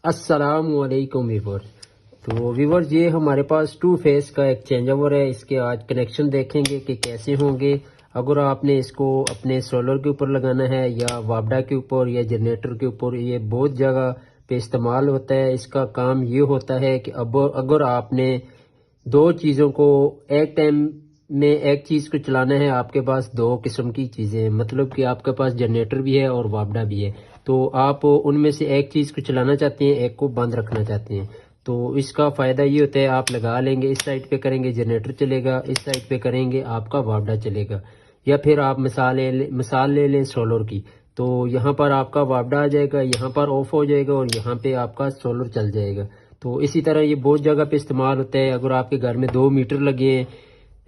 السلام علیکم ویورز. تو ویورز یہ ہمارے پاس 2 فیز کا ایک چینج اوور ہے. اس کے آج کنیکشن دیکھیں گے کہ کیسے ہوں گے. اگر آپ نے اس کو اپنے سولر کے اوپر لگانا ہے یا وابڈا کے اوپر یا جنریٹر کے اوپر، یہ بہت جگہ پہ استعمال ہوتا ہے. اس کا کام یہ ہوتا ہے کہ اگر آپ نے 2 چیزوں کو ایک ٹائم میں ایک چیز کو چلانا ہے، آپ کے پاس 2 قسم کی چیزیں ہیں، مطلب کہ آپ کے پاس جنریٹر بھی ہے اور وابڈا بھی ہے. تو آپ ان میں سے ایک چیز کو چلانا چاہتے ہیں، ایک کو بند رکھنا چاہتے ہیں. تو اس کا فائدہ یہ ہوتا ہے، آپ لگا لیں گے، اس سائڈ پہ کریں گے جنریٹر چلے گا، اس سائڈ پہ کریں گے آپ کا وابڈا چلے گا. یا پھر آپ مثال لے لیں سولر کی. تو یہاں پر آپ کا وابڈا آ جائے گا، یہاں پر آف ہو جائے گا اور یہاں پہ آپ کا سولر چل جائے گا. تو اسی طرح یہ بہت جگہ پہ استعمال ہوتا ہے. اگر آپ کے گھر میں 2 میٹر لگے ہیں،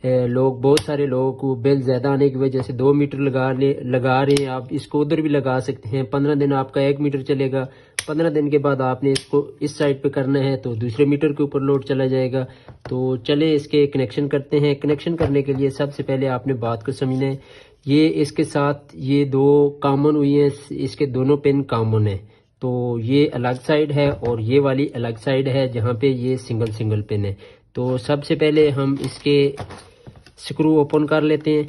بہت سارے لوگوں کو بل زیادہ آنے کی وجہ سے 2 میٹر لگا رہے ہیں، آپ اس کو ادھر بھی لگا سکتے ہیں. 15 دن آپ کا 1 میٹر چلے گا. 15 دن کے بعد آپ نے اس کو اس سائڈ پہ کرنا ہے تو دوسرے میٹر کے اوپر لوڈ چلا جائے گا. تو چلے اس کے کنیکشن کرتے ہیں. کنیکشن کرنے کے لیے سب سے پہلے آپ نے بات کو سمجھنا ہے. یہ اس کے ساتھ یہ 2 کامن ہوئی ہیں، اس کے دونوں پن کامن ہیں. تو یہ الگ سائڈ ہے اور یہ والی الگ سائڈ ہے جہاں پہ یہ سنگل پن ہے. تو سب سے پہلے ہم اس کے سکرو اوپن کر لیتے ہیں.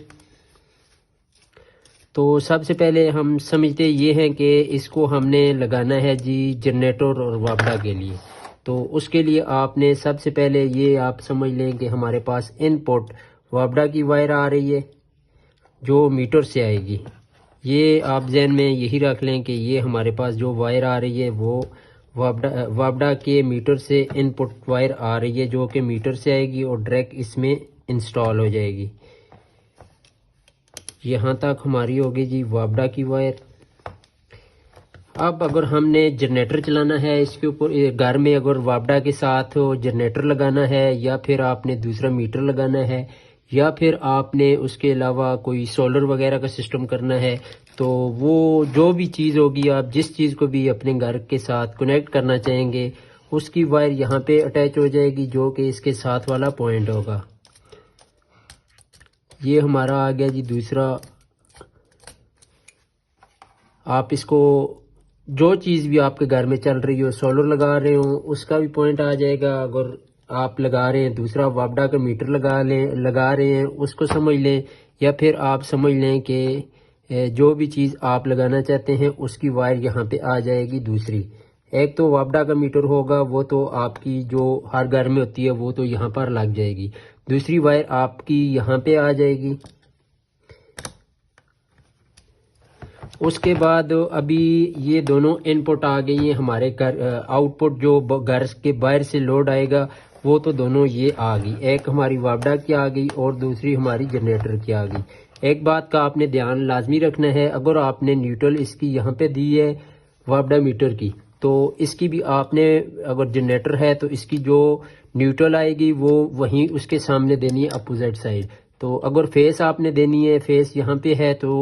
تو سب سے پہلے ہم سمجھتے یہ ہیں کہ اس کو ہم نے لگانا ہے جی جنریٹر اور وابڈا کے لیے. تو اس کے لیے آپ نے سب سے پہلے یہ آپ سمجھ لیں کہ ہمارے پاس ان پٹ وابڈا کی وائر آ رہی ہے جو میٹر سے آئے گی. یہ آپ ذہن میں یہی رکھ لیں کہ یہ ہمارے پاس جو وائر آ رہی ہے وہ وابڈا کے میٹر سے ان پٹ وائر آ رہی ہے جو کہ میٹر سے آئے گی اور ڈائریکٹ اس میں انسٹال ہو جائے گی. یہاں تک ہماری ہوگی جی وابڈا کی وائر. اب اگر ہم نے جنریٹر چلانا ہے اس کے اوپر، گھر میں اگر وابڈا کے ساتھ جنریٹر لگانا ہے یا پھر آپ نے دوسرا میٹر لگانا ہے یا پھر آپ نے اس کے علاوہ کوئی سولر وغیرہ کا سسٹم کرنا ہے، تو وہ جو بھی چیز ہوگی، آپ جس چیز کو بھی اپنے گھر کے ساتھ کنیکٹ کرنا چاہیں گے اس کی وائر یہاں پہ اٹیچ ہو جائے گی جو کہ اس کے ساتھ والا پوائنٹ ہوگا. یہ ہمارا آ گیا جی دوسرا. آپ اس کو جو چیز بھی آپ کے گھر میں چل رہی ہو، سولر لگا رہے ہوں اس کا بھی پوائنٹ آ جائے گا. اگر آپ لگا رہے ہیں دوسرا وابڈا کا میٹر لگا رہے ہیں اس کو سمجھ لیں، یا پھر آپ سمجھ لیں کہ جو بھی چیز آپ لگانا چاہتے ہیں اس کی وائر یہاں پہ آ جائے گی دوسری. ایک تو وابڈا کا میٹر ہوگا، وہ تو آپ کی جو ہر گھر میں ہوتی ہے وہ تو یہاں پر لگ جائے گی. دوسری وائر آپ کی یہاں پہ آ جائے گی. اس کے بعد ابھی یہ دونوں ان پٹ آ گئی ہیں ہمارے گھر. آؤٹ پٹ جو گھر کے باہر سے لوڈ آئے گا وہ تو دونوں یہ آ گئی، ایک ہماری وابڈا کی آ گئی اور دوسری ہماری جنریٹر کی آ گئی. ایک بات کا آپ نے دھیان لازمی رکھنا ہے، اگر آپ نے نیوٹرل اس کی یہاں پہ دی ہے وابڈا میٹر کی، تو اس کی بھی آپ نے، اگر جنریٹر ہے تو اس کی جو نیوٹرل آئے گی وہ وہیں اس کے سامنے دینی ہے اپوزٹ سائڈ. تو اگر فیس آپ نے دینی ہے، فیس یہاں پہ ہے تو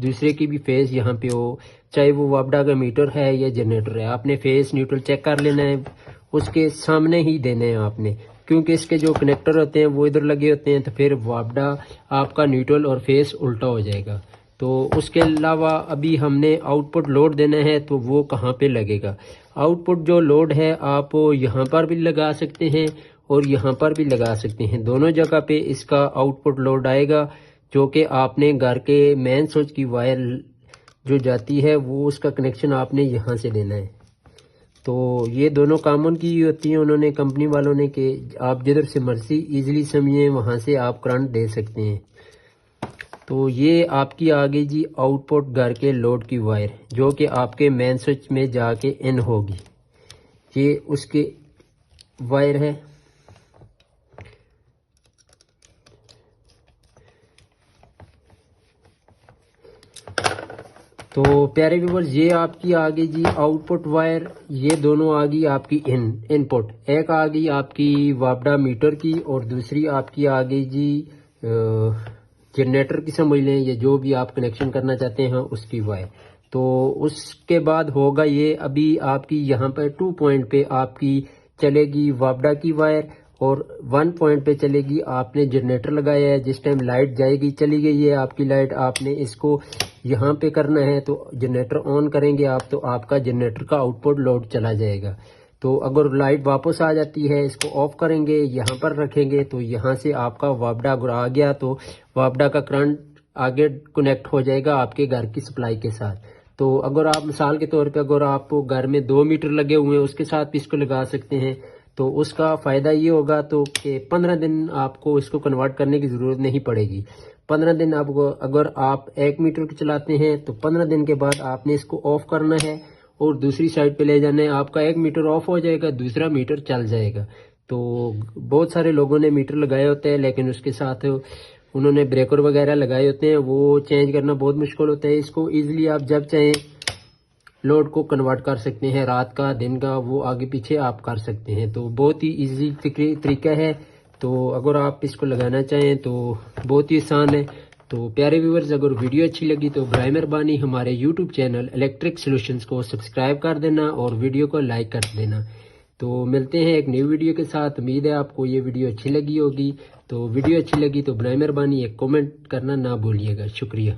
دوسرے کی بھی فیس یہاں پہ ہو، چاہے وہ وابڈا کا میٹر ہے یا جنریٹر ہے. آپ نے فیس نیوٹرل چیک کر لینا ہے، اس کے سامنے ہی دینے ہیں آپ نے، کیونکہ اس کے جو کنیکٹر ہوتے ہیں وہ ادھر لگے ہوتے ہیں تو پھر وابڈا آپ کا نیوٹرل اور فیس الٹا ہو جائے گا. تو اس کے علاوہ ابھی ہم نے آؤٹ پٹ لوڈ دینا ہے تو وہ کہاں پہ لگے گا. آؤٹ پٹ جو لوڈ ہے آپ یہاں پر بھی لگا سکتے ہیں اور یہاں پر بھی لگا سکتے ہیں. دونوں جگہ پہ اس کا آؤٹ پٹ لوڈ آئے گا جو کہ آپ نے گھر کے مین سوئچ کی وائر جو جاتی ہے وہ اس کا کنیکشن آپ نے یہاں سے لینا ہے. تو یہ دونوں کامن کی ہوتی ہیں انہوں نے کمپنی والوں نے کہ آپ جدھر سے مرضی ایزیلی سمجھیں وہاں سے آپ کرنٹ دے سکتے ہیں. تو یہ آپ کی آ گئی جی آؤٹ پٹ گھر کے لوڈ کی وائر جو کہ آپ کے مین سوئچ میں جا کے ان ہوگی. یہ اس کے وائر ہے. تو پیارے ویورز یہ آپ کی آ گئی جی آؤٹ پٹ وائر. یہ دونوں آ گئی آپ کی ان پٹ. ایک آ گئی آپ کی وابڈا میٹر کی اور دوسری آپ کی آ گئی جی جنریٹر کی سمجھ لیں، یہ جو بھی آپ کنیکشن کرنا چاہتے ہیں اس کی وائر. تو اس کے بعد ہوگا یہ ابھی آپ کی یہاں پہ 2 پوائنٹ پہ آپ کی چلے گی وابڈا کی وائر اور 1 پوائنٹ پہ چلے گی. آپ نے جنریٹر لگایا ہے, جس ٹائم لائٹ جائے گی, چلی گئی ہے آپ کی لائٹ, آپ نے اس کو یہاں پہ کرنا ہے تو جنریٹر آن کریں گے آپ, تو آپ کا جنریٹر کا آؤٹ پٹ لوڈ چلا جائے گا. تو اگر لائٹ واپس آ جاتی ہے, اس کو آف کریں گے, یہاں پر رکھیں گے, تو یہاں سے آپ کا وابڈا اگر آ گیا تو وابڈا کا کرنٹ آگے کنیکٹ ہو جائے گا آپ کے گھر کی سپلائی کے ساتھ. تو اگر آپ مثال کے طور پہ اگر آپ گھر میں 2 میٹر لگے ہوئے ہیں, اس کے ساتھ بھی اس کو لگا سکتے ہیں. تو اس کا فائدہ یہ ہوگا تو کہ 15 دن آپ کو اس کو کنورٹ کرنے کی ضرورت نہیں پڑے گی. 15 دن آپ کو, اگر آپ 1 میٹر کو چلاتے ہیں تو 15 دن کے بعد آپ نے اس کو آف کرنا ہے اور دوسری سائڈ پہ لے جانا ہے. آپ کا 1 میٹر آف ہو جائے گا, دوسرا میٹر چل جائے گا. تو بہت سارے لوگوں نے میٹر لگائے ہوتے ہیں, لیکن اس کے ساتھ انہوں نے بریکر وغیرہ لگائے ہوتے ہیں, وہ چینج کرنا بہت مشکل ہوتا ہے. اس کو ایزیلی آپ جب چاہیں لوڈ کو کنورٹ کر سکتے ہیں, رات کا, دن کا, وہ آگے پیچھے آپ کر سکتے ہیں. تو بہت ہی ایزی طریقہ ہے. تو اگر آپ اس کو لگانا چاہیں تو بہت ہی آسان ہے. تو پیارے ویورز, اگر ویڈیو اچھی لگی تو برائے مہربانی ہمارے یوٹیوب چینل الیکٹرک سولوشنز کو سبسکرائب کر دینا اور ویڈیو کو لائک کر دینا. تو ملتے ہیں ایک نیو ویڈیو کے ساتھ. امید ہے آپ کو یہ ویڈیو اچھی لگی ہوگی. تو ویڈیو اچھی لگی تو برائے مہربانی ایک کامنٹ کرنا نہ بھولیے گا. شکریہ.